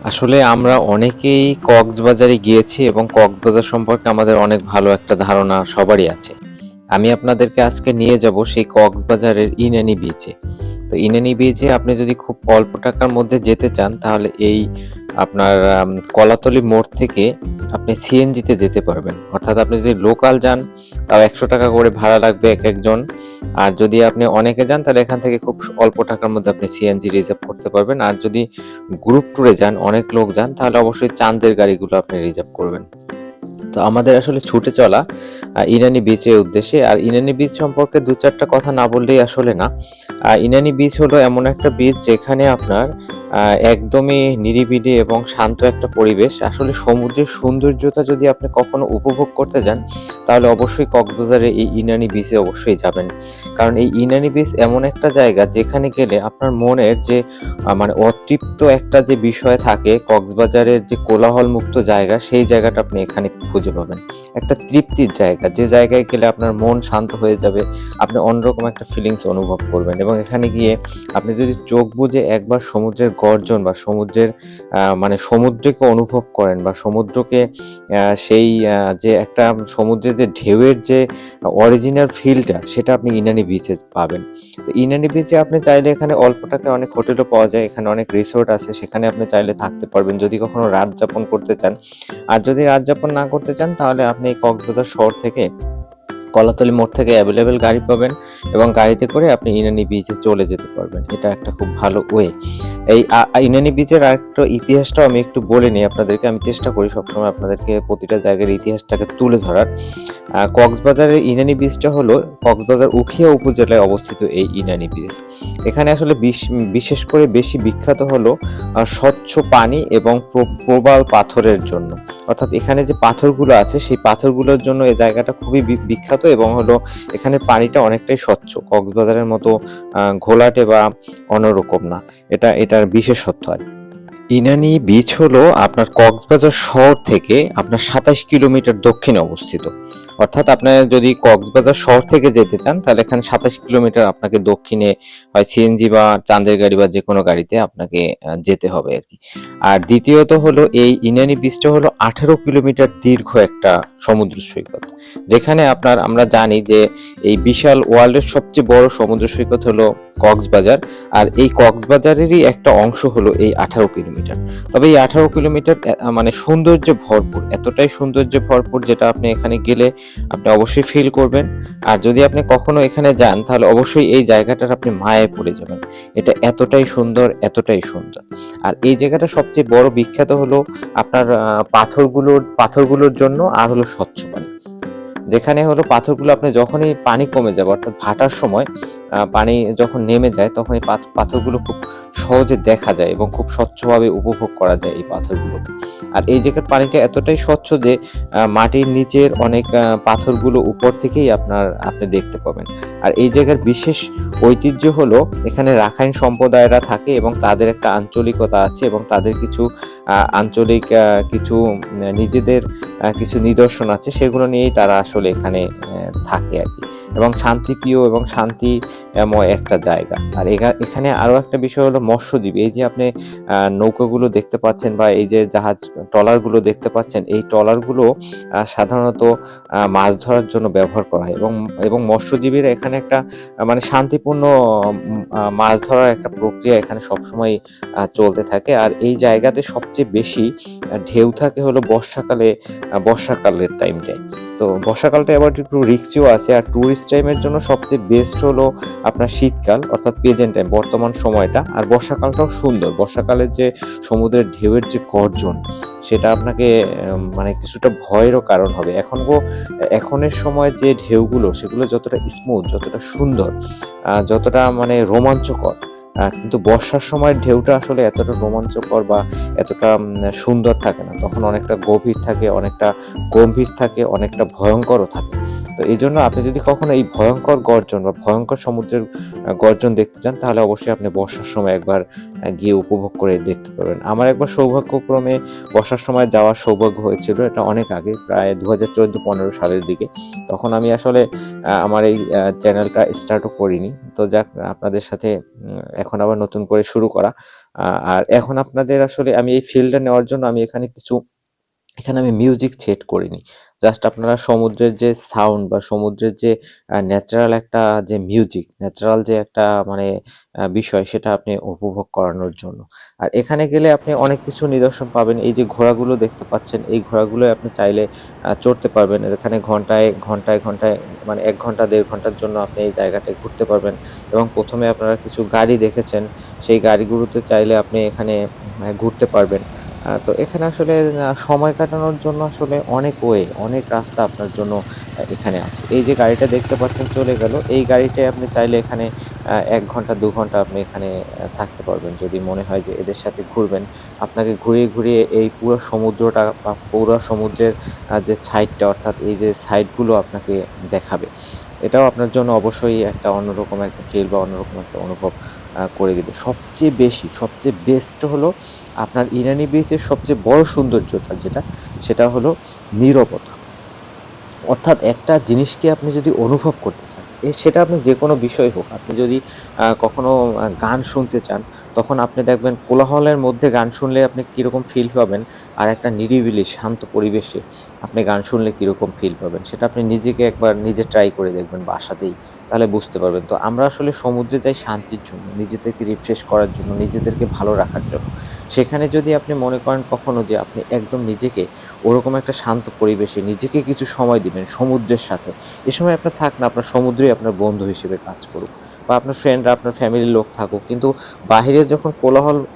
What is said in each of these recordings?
আসলে আমরা অনেকেই কক্সবাজারে গিয়েছি এবং কক্সবাজার সম্পর্কে আমাদের অনেক ভালো একটা ধারণা সবারই আছে। আমি আপনাদেরকে আজকে নিয়ে যাব সেই কক্সবাজারের ইনানি বিচে। তো ইনানি বিচে আপনি যদি খুব অল্প টাকার মধ্যে যেতে চান তাহলে এই আপনার কলাতলি মোড় থেকে আপনি সিএনজিতে যেতে পারবেন। অর্থাৎ আপনি যদি লোকাল যান তাও ১০০ টাকা করে ভাড়া লাগবে একেকজন। আর যদি আপনি অনেকে যান তাহলে এখান থেকে খুব অল্প টাকার মধ্যে আপনি সিএনজি রিজার্ভ করতে পারবেন। আর যদি গ্রুপ ট্যুরে যান, অনেক লোক যান, তাহলে অবশ্যই চাঁদের গাড়িগুলো আপনি রিজার্ভ করবেন। তো আমাদের আসলে ছুটে চলা ইনানি বিচের উদ্দেশ্যে। আর ইনানি বিচ সম্পর্কে ২-৪টা কথা না বললেই আসলে না। ইনানি বিচ হলো এমন একটা বিচ যেখানে আপনার একদমই নিরিবিলি এবং শান্ত একটা পরিবেশ। আসলে সমুদ্রের সৌন্দর্যতা যদি আপনি কখনো উপভোগ করতে যান, তাহলে অবশ্যই কক্সবাজারের এই ইনানি বিচে অবশ্যই যাবেন। কারণ এই ইনানি বিচ এমন একটা জায়গা যেখানে গেলে আপনার মনের যে মানে অতৃপ্ত একটা যে বিষয় থাকে, কক্সবাজারের যে কোলাহলমুক্ত জায়গা, সেই জায়গাটা আপনি এখানে খুঁজে পাবেন। একটা তৃপ্তির জায়গা, যে জায়গায় গেলে আপনার মন শান্ত হয়ে যাবে, আপনি অন্যরকম একটা ফিলিংস অনুভব করবেন এবং এখানে গিয়ে আপনি যদি চোখ বুজে একবার সমুদ্রের গর্জন বা সমুদ্রের মানে সমুদ্রকে অনুভব করেন বা সমুদ্রকে সেই যে একটা সমুদ্রের যে ঢেউয়ের যে অরিজিনাল ফিলটা, সেটা আপনি ইনানি বিচে পাবেন। তো ইনানি বিচে আপনি চাইলে এখানে অল্প টাকায় অনেক হোটেলও পাওয়া যায়, এখানে অনেক রিসোর্ট আছে, সেখানে আপনি চাইলে থাকতে পারবেন যদি কখনো রাত যাপন করতে চান। আর যদি রাত যাপন না করতে চান তাহলে আপনি কক্সবাজার শহর থেকে কলাতলি মোড় থেকে অ্যাভেলেবেল গাড়ি পাবেন এবং গাড়িতে করে আপনি ইনানি বিচে চলে যেতে পারবেন। এটা একটা খুব ভালো ওয়ে। এই ইনানি বিচের আরেকটা ইতিহাসটাও আমি একটু বলে নিই আপনাদেরকে। আমি চেষ্টা করি সবসময় আপনাদেরকে প্রতিটা জায়গার ইতিহাসটাকে তুলে ধরার। কক্সবাজারের ইনানি বিচটা হলো কক্সবাজার উখিয়া উপজেলায় অবস্থিত এই ইনানি বিচ। এখানে আসলে বিশেষ করে বেশি বিখ্যাত হলো স্বচ্ছ পানি এবং প্রবাল পাথরের জন্য। অর্থাৎ এখানে যে পাথরগুলো আছে সেই পাথরগুলোর জন্য এই জায়গাটা খুবই বিখ্যাত এবং হলো এখানে পানিটা অনেকটাই স্বচ্ছ। কক্সবাজারের মতো ঘোলাটে বা অন্যরকম না। এটার বিশেষত্ব আর কি। ইনানি বিচ হলো আপনার কক্সবাজার শহর থেকে আপনার ২৭ কিলোমিটার দক্ষিণে অবস্থিত। অর্থাৎ আপনার যদি কক্সবাজার শহর থেকে যেতে চান তাহলে এখানে ২৭ কিলোমিটার আপনাকে দক্ষিণে হয় সিএনজি বা চাঁদের গাড়ি বা যে কোনো গাড়িতে আপনাকে যেতে হবে আর কি। আর দ্বিতীয়ত হলো এই ইনানি বিচটা হলো ১৮ কিলোমিটার দীর্ঘ একটা সমুদ্র সৈকত, যেখানে আমরা জানি যে এই বিশাল ওয়ার্ল্ডের সবচেয়ে বড় সমুদ্র সৈকত হলো কক্সবাজার। আর এই কক্সবাজারেরই একটা অংশ হলো এই ১৮ কিলোমিটার। তবে এই ১৮ কিলোমিটার মানে সৌন্দর্যে ভরপুর, এতটাই সৌন্দর্যে ভরপুর যেটা আপনি এখানে গেলে আপনি অবশ্যই ফিল করবেন। আর যদি আপনি কখনো এখানে যান তাহলে অবশ্যই এই জায়গাটার আপনি মায়ায় পড়ে যাবেন। এটা এতটাই সুন্দর, এতটাই সুন্দর। আর এই জায়গাটা সবচেয়ে বড় বিখ্যাত হলো আপনার পাথরগুলোর জন্য, আর হলো স্বচ্ছ পানি। যেখানে হলো পাথরগুলো আপনি যখনই পানি কমে যাবে অর্থাৎ ভাটার সময় পানি যখন নেমে যায় তখন এই পাথরগুলো খুব সহজে দেখা যায় এবং খুব স্বচ্ছভাবে উপভোগ করা যায় এই পাথরগুলোকে। আর এই জায়গার পানিটা এতটাই স্বচ্ছ যে মাটির নিচের অনেক পাথরগুলো উপর থেকেই আপনি দেখতে পাবেন। আর এই জায়গার বিশেষ ঐতিহ্য হলো এখানে রাখাইন সম্প্রদায়রা থাকে এবং তাদের একটা আঞ্চলিকতা আছে এবং তাদের কিছু আঞ্চলিক কিছু নিজেদের কিছু নিদর্শন আছে, সেগুলো নিয়েই তারা আসলে এখানে থাকে আর কি। এবং শান্তিপ্রিয় এবং শান্তিময় একটা জায়গা। আর এখানে আরো একটা বিষয় হলো মৎস্যজীবী। এই যে আপনি নৌকাগুলো দেখতে পাচ্ছেন বা এই যে জাহাজ ট্রলারগুলো দেখতে পাচ্ছেন, এই ট্রলারগুলো সাধারণত মাছ ধরার জন্য ব্যবহার করা হয় এবং মৎস্যজীবীরা এখানে একটা মানে শান্তিপূর্ণ মাছ ধরার একটা প্রক্রিয়া এখানে সবসময় চলতে থাকে। আর এই জায়গাতে সবচেয়ে বেশি ঢেউ থাকে হলো বর্ষাকালের টাইমটায়। তো বর্ষাকালটা আবার একটু রিস্কিও আছে। আর টুরিস্ট টাইমের জন্য সবচেয়ে বেস্ট হলো আপনার শীতকাল অর্থাৎ প্রেজেন্ট টাইম, বর্তমান সময়টা। আর বর্ষাকালটাও সুন্দর। বর্ষাকালের যে সমুদ্রের ঢেউয়ের যে গর্জন, সেটা আপনাকে মানে কিছুটা ভয়েরও কারণ হবে। এখনের সময় যে ঢেউগুলো সেগুলো যতটা স্মুথ, যতটা সুন্দর, যতটা মানে রোমাঞ্চকর, কিন্তু বর্ষার সময় ঢেউটা আসলে এতটা রোমাঞ্চকর বা এতটা সুন্দর থাকে না। তখন অনেকটা গভীর থাকে, অনেকটা গম্ভীর থাকে, অনেকটা ভয়ঙ্করও থাকে। তো এইজন্য আপনি যদি কখনো এই ভয়ঙ্কর গর্জন বা ভয়ঙ্কর সমুদ্রের গর্জন দেখতে চান তাহলে অবশ্যই আপনি বর্ষার সময় একবার গিয়ে উপভোগ করে দেখতে পারবেন। আমার একবার সৌভাগ্যক্রমে বর্ষার সময় যাওয়ার সৌভাগ্য হয়েছিল। এটা অনেক আগে, প্রায় ২০১৪-১৫ সালের দিকে। তখন আমি আসলে আমার এই চ্যানেলটা স্টার্টও করিনি। তো যাক, আপনাদের সাথে এখন আবার নতুন করে শুরু করা। আর এখন আপনাদের আসলে আমি এই ফিলটা নেওয়ার জন্য আমি এখানে আমি মিউজিক সেট করিনি। জাস্ট আপনারা সমুদ্রের যে সাউন্ড বা সমুদ্রের যে ন্যাচারাল একটা যে মিউজিক, ন্যাচারাল যে একটা মানে বিষয় সেটা আপনি উপভোগ করানোর জন্য। আর এখানে গেলে আপনি অনেক কিছু নিদর্শন পাবেন। এই যে ঘোড়াগুলো দেখতে পাচ্ছেন, এই ঘোড়াগুলোই আপনি চাইলে চড়তে পারবেন। এখানে ঘন্টায় মানে ১ ঘন্টা ১.৫ ঘন্টার জন্য আপনি এই জায়গাটায় ঘুরতে পারবেন এবং ১ম এ আপনারা কিছু গাড়ি দেখেছেন, সেই গাড়িগুলোতে চাইলে আপনি এখানে ঘুরতে পারবেন। তো এখানে আসলে সময় কাটানোর জন্য আসলে অনেক অনেক রাস্তা আপনার জন্য এখানে আছে। এই যে গাড়িটা দেখতে পাচ্ছেন চলে গেল, এই গাড়িটায় আপনি চাইলে এখানে ১ ঘন্টা ২ ঘন্টা আপনি এখানে থাকতে পারবেন। যদি মনে হয় যে এদের সাথে ঘুরবেন, আপনাকে ঘুরিয়ে এই পুরো সমুদ্রটা বা পুরা সমুদ্রের যে সাইডটা অর্থাৎ এই যে সাইডগুলো আপনাকে দেখাবে। এটাও আপনার জন্য অবশ্যই একটা অন্যরকম একটা ফিল বা অন্যরকম একটা অনুভব করে দিবে। সবচেয়ে বেস্ট হলো আপনার ইনানি বিচের সবচেয়ে বড় সৌন্দর্যতা যেটা, সেটা হলো নীরবতা। অর্থাৎ একটা জিনিসকে আপনি যদি অনুভব করতে চান, সেটা আপনি যেকোনো বিষয় হোক। আপনি যদি কখনো গান শুনতে চান, তখন আপনি দেখবেন কোলাহলের মধ্যে গান শুনলে আপনি কিরকম ফিল পাবেন, আর একটা নিরিবিলি শান্ত পরিবেশে আপনি গান শুনলে কিরকম ফিল পাবেন, সেটা আপনি নিজেকে একবার নিজে ট্রাই করে দেখবেন বাসাতেই। তাহলে বুঝতে পারবেন। তো আমরা আসলে সমুদ্রে যাই শান্তির জন্য, নিজেদেরকে রিফ্রেশ করার জন্য, নিজেদেরকে ভালো রাখার জন্য। সেখানে যদি আপনি মনে করেন কখনো যে আপনি একদম নিজেকে ওরকম একটা শান্ত পরিবেশে নিজেকে কিছু সময় দিবেন সমুদ্রের সাথে। এ সময় আপনার থাক না, আপনার সমুদ্রই আপনার বন্ধু হিসেবে কাজ করুক বা আপনার ফ্রেন্ডরা, আপনার ফ্যামিলির লোক থাকুক। কিন্তু বাহিরে যখন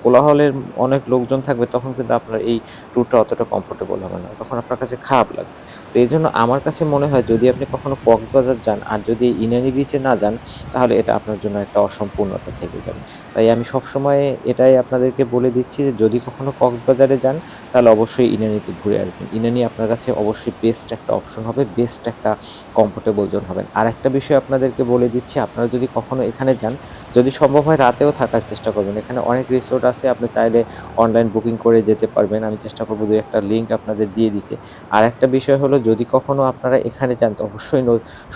কোলাহলের অনেক লোকজন থাকবে, তখন কিন্তু আপনার এই ট্যুরটা অতটা কমফোর্টেবল হবে না। তখন আপনার কাছে খারাপ লাগবে। তো এইজন্য আমার কাছে মনে হয় যদি আপনি কখনো কক্সবাজার যান আর যদি ইনানি বিচে না যান, তাহলে এটা আপনার জন্য একটা অসম্পূর্ণতা থেকে যাবে। তাই আমি সবসময় এটাই আপনাদেরকে বলে দিচ্ছি যে যদি কখনো কক্সবাজারে যান, তাহলে অবশ্যই ইনানিতে ঘুরে আসবেন। ইনানি আপনার কাছে অবশ্যই বেস্ট একটা অপশন হবে, বেস্ট একটা কমফোর্টেবল জোন হবেন। আরেকটা বিষয় আপনাদেরকে বলে দিচ্ছি, আপনারা যদি কখনো এখানে যান, যদি সম্ভব হয় রাতেও থাকার চেষ্টা করবেন। এখানে অনেক রিসোর্ট আছে, আপনি চাইলে অনলাইন বুকিং করে যেতে পারবেন। আমি চেষ্টা করব ২-১ টা লিঙ্ক আপনাদের দিয়ে দিতে। আরেকটা বিষয় হলো যদি কখনো আপনারা এখানে যান, তো অবশ্যই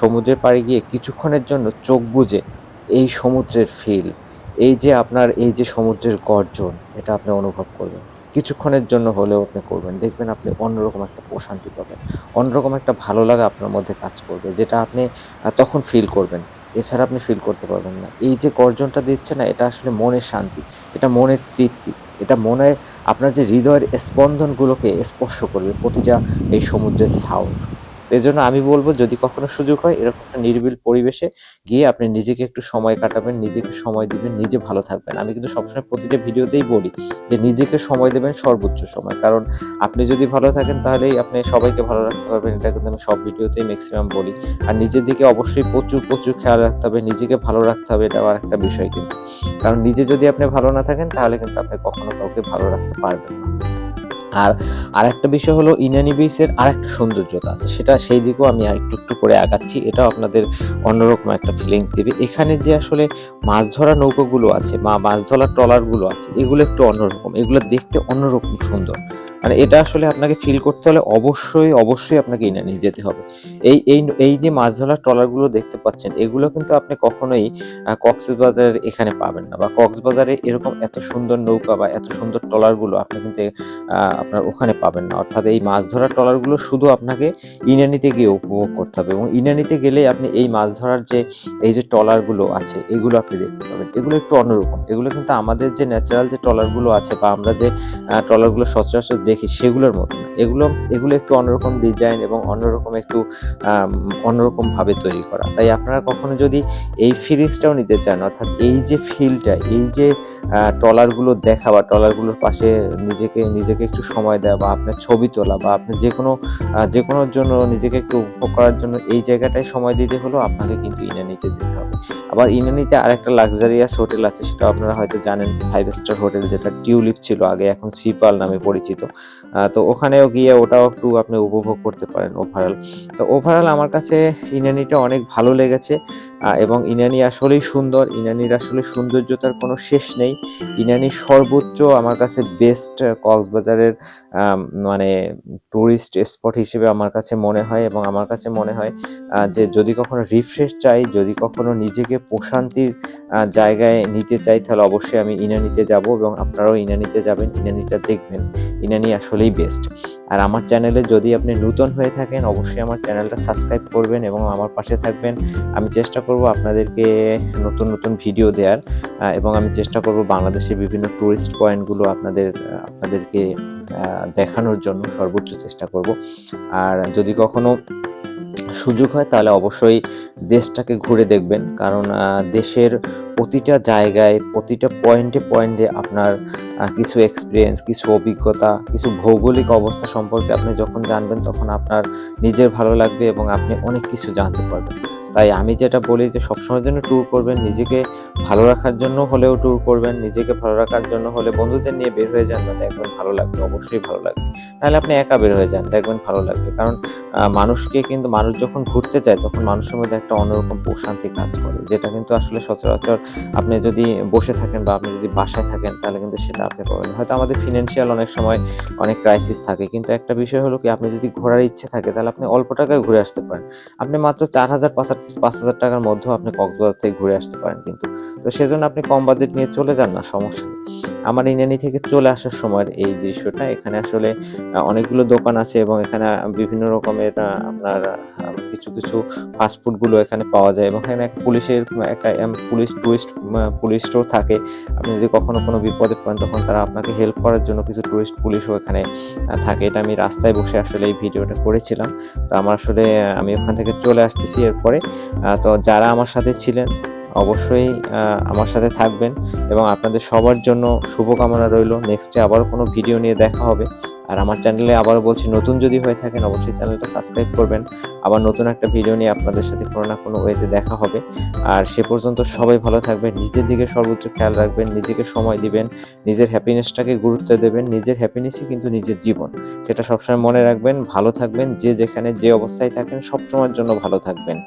সমুদ্রের পাড়ে গিয়ে কিছুক্ষণের জন্য চোখ বুজে এই সমুদ্রের ফিল, এই যে আপনার এই যে সমুদ্রের গর্জন, এটা আপনি অনুভব করবেন। কিছুক্ষণের জন্য হলেও আপনি করবেন। দেখবেন আপনি অন্যরকম একটা প্রশান্তি পাবেন। অন্যরকম একটা ভালো লাগা আপনার মধ্যে কাজ করবে, যেটা আপনি তখন ফিল করবেন। এছাড়া আপনি ফিল করতে পারবেন না। এই যে গর্জনটা দিচ্ছে না, এটা আসলে মনের শান্তি, এটা মনের তৃপ্তি, এটা মনে আপনার যে হৃদয়ের স্পন্দনগুলোকে স্পর্শ করবে প্রতিটা এই সমুদ্রের সাউন্ড। তো এজন্য আমি বলব যদি কখনো সুযোগ হয় এরকম একটা নিরিবিল পরিবেশে গিয়ে আপনি নিজেকে একটু সময় কাটাবেন, নিজেকে সময় দিবেন, নিজে ভালো থাকবেন। আমি কিন্তু সবসময় প্রতিটা ভিডিওতেই বলি যে নিজেকে সময় দেবেন সর্বোচ্চ সময়। কারণ আপনি যদি ভালো থাকেন তাহলেই আপনি সবাইকে ভালো রাখতে পারবেন। এটা কিন্তু আমি সব ভিডিওতেই মেক্সিমাম বলি। আর নিজের দিকে অবশ্যই প্রচুর খেয়াল রাখতে হবে। নিজেকে ভালো রাখতে হবে, এটাও আরেকটা বিষয় কিন্তু। কারণ নিজে যদি আপনি ভালো না থাকেন তাহলে কিন্তু আপনি কখনো কাউকে ভালো রাখতে পারবেন না। আর আরেকটা বিষয় হলো ইনানি বিচের আরেকটা সৌন্দর্যতা আছে। সেই দিকেও আমি আরেকটু করে আগাচ্ছি। এটাও আপনাদের অন্যরকম একটা ফিলিংস দিবে। এখানে যে আসলে মাছ ধরা নৌকোগুলো আছে বা মাছ ধরার ট্রলারগুলো আছে, এগুলো একটু অন্যরকম। এগুলো দেখতে অন্যরকম সুন্দর। মানে এটা আসলে আপনাকে ফিল করতে হলে অবশ্যই আপনাকে ইনানি যেতে হবে। এই যে মাছ ধরার ট্রলারগুলো দেখতে পাচ্ছেন, এগুলো কিন্তু আপনি কখনোই কক্সবাজারের এখানে পাবেন না, বা কক্সবাজারে এরকম এত সুন্দর নৌকা বা এত সুন্দর ট্রলারগুলো আপনি কিন্তু আপনার ওখানে পাবেন না। অর্থাৎ এই মাছ ধরার ট্রলারগুলো শুধু আপনাকে ইনানিতে গিয়ে উপভোগ করতে হবে, এবং ইনানিতে গেলেই আপনি এই মাছ ধরার এই যে ট্রলারগুলো আছে এগুলো আপনি দেখতে পাবেন। এগুলো একটু অন্যরকম। এগুলো কিন্তু আমাদের যে ন্যাচারাল যে ট্রলারগুলো আছে বা আমরা যে ট্রলারগুলো সচরাচর দেখি সেগুলোর মতো না। এগুলো একটু অন্যরকম ডিজাইন এবং অন্যরকম একটু আম অন্যরকমভাবে তৈরি করা। তাই আপনারা কখনো যদি এই ফিলিংসটাও নিতে চান, অর্থাৎ এই যে ফিলটা, এই যে ট্রলারগুলো দেখা বা ট্রলারগুলোর পাশে নিজেকে একটু সময় দেওয়া বা আপনার ছবি তোলা বা আপনি যেকোনোর জন্য নিজেকে একটু উপভোগ করার জন্য এই জায়গাটায় সময় দিতে হলেও আপনাকে কিন্তু ইনানিতে যেতে হবে। আবার ইনানিতে আরেকটা লাক্সারিয়াস হোটেল আছে, সেটাও আপনারা হয়তো জানেন, 5 স্টার হোটেল, যেটা টিউলিপ ছিল আগে, এখন সি পার্ল নামে পরিচিত। তো ওখানেও গিয়ে ওটাও একটু আপনি উপভোগ করতে পারেন ওভারঅল। তো ওভারঅল আমার কাছে ইনানিটা অনেক ভালো লেগেছে। এবং ইনানি আসলেই সুন্দর। ইনানির আসলে সৌন্দর্যতার কোনো শেষ নেই। ইনানি সর্বোচ্চ আমার কাছে বেস্ট কক্সবাজারের মানে টুরিস্ট স্পট হিসেবে আমার কাছে মনে হয়, এবং আমার কাছে মনে হয় যে যদি কখনো রিফ্রেশ চাই, যদি কখনো নিজেকে প্রশান্তির জায়গায় নিতে চাই, তাহলে অবশ্যই আমি ইনানিতে যাব, এবং আপনারাও ইনানিতে যাবেন, ইনানিটা দেখবেন। ইনানি আসলেই বেস্ট। আর আমার চ্যানেলে যদি আপনি নতুন হয়ে থাকেন, অবশ্যই আমার চ্যানেলটা সাবস্ক্রাইব করবেন এবং আমার পাশে থাকবেন। আমি চেষ্টা করব আপনাদেরকে নতুন নতুন ভিডিও দেওয়ার, এবং আমি চেষ্টা করব বাংলাদেশের বিভিন্ন টুরিস্ট পয়েন্টগুলো আপনাদেরকে দেখানোর জন্য সর্বোচ্চ চেষ্টা করব। আর যদি কখনো সুযোগ হয় তাহলে অবশ্যই দেশটাকে ঘুরে দেখবেন, কারণ দেশের প্রতিটা জায়গায়, প্রতিটা পয়েন্টে পয়েন্টে আপনার কিছু এক্সপিরিয়েন্স, কিছু অভিজ্ঞতা, কিছু ভৌগোলিক অবস্থা সম্পর্কে আপনি যখন জানবেন, তখন আপনার নিজের ভালো লাগবে এবং আপনি অনেক কিছু জানতে পারবেন। তাই আমি যেটা বলি যে সবসময়ের জন্য ট্যুর করবেন, নিজেকে ভালো রাখার জন্য হলেও ট্যুর করবেন, নিজেকে ভালো রাখার জন্য হলে বন্ধুদের নিয়ে বের হয়ে যান, না দেখবেন ভালো লাগবে, অবশ্যই ভালো লাগবে। নাহলে আপনি একা বের হয়ে যান, দেখবেন ভালো লাগবে। কারণ মানুষ যখন ঘুরতে যায়, তখন মানুষের মধ্যে একটা অন্যরকম প্রশান্তি কাজ করে, যেটা কিন্তু আসলে সচরাচর আপনি যদি বসে থাকেন বা আপনি যদি বাসায় থাকেন, তাহলে কিন্তু সেটা আপনি পাবেন না। হয়তো আমাদের ফিনান্সিয়াল অনেক সময় অনেক ক্রাইসিস থাকে, কিন্তু একটা বিষয় হলো কি, আপনি যদি ঘোরার ইচ্ছে থাকে, তাহলে আপনি অল্প টাকায় ঘুরে আসতে পারেন। আপনি মাত্র 4,000 5,000 টাকার মধ্যেও আপনি কক্সবাজার থেকে ঘুরে আসতে পারেন কিন্তু। তো সেজন্য আপনি কম বাজেট নিয়ে চলে যান না, সমস্যা নেই। আমার ইনানি থেকে চলে আসার সময়ের এই দৃশ্যটা, এখানে আসলে অনেকগুলো দোকান আছে, এবং এখানে বিভিন্ন রকমের আপনার কিছু ফাস্টফুডগুলো এখানে পাওয়া যায়, এবং এখানে পুলিশের একটা টুরিস্টও থাকে। আপনি যদি কখনো কোনো বিপদে পড়েন, তখন তারা আপনাকে হেল্প করার জন্য কিছু টুরিস্ট পুলিশও এখানে থাকে। এটা আমি রাস্তায় বসে আসলে এই ভিডিওটা করেছিলাম। তো আমি ওখান থেকে চলে আসতেছি এরপরে। তো যারা আমার সাথে ছিলেন, অবশ্যই আমার সাথে থাকবেন, এবং আপনাদের সবার জন্য শুভকামনা রইল। নেক্সটে আবারও কোনো ভিডিও নিয়ে দেখা হবে। আর আমার চ্যানেলে আবারও বলছি, নতুন যদি হয়ে থাকেন, অবশ্যই চ্যানেলটা সাবস্ক্রাইব করবেন। আবার নতুন একটা ভিডিও নিয়ে আপনাদের সাথে কোনো না কোনো ওয়েতে দেখা হবে। আর সে পর্যন্ত সবাই ভালো থাকবেন, নিজের দিকে সর্বোচ্চ খেয়াল রাখবেন, নিজেকে সময় দিবেন, নিজের হ্যাপিনেসটাকে গুরুত্ব দেবেন। নিজের হ্যাপিনেসই কিন্তু নিজের জীবন, সেটা সবসময় মনে রাখবেন। ভালো থাকবেন, যে যেখানে যে অবস্থায় থাকেন, সবসময়ের জন্য ভালো থাকবেন।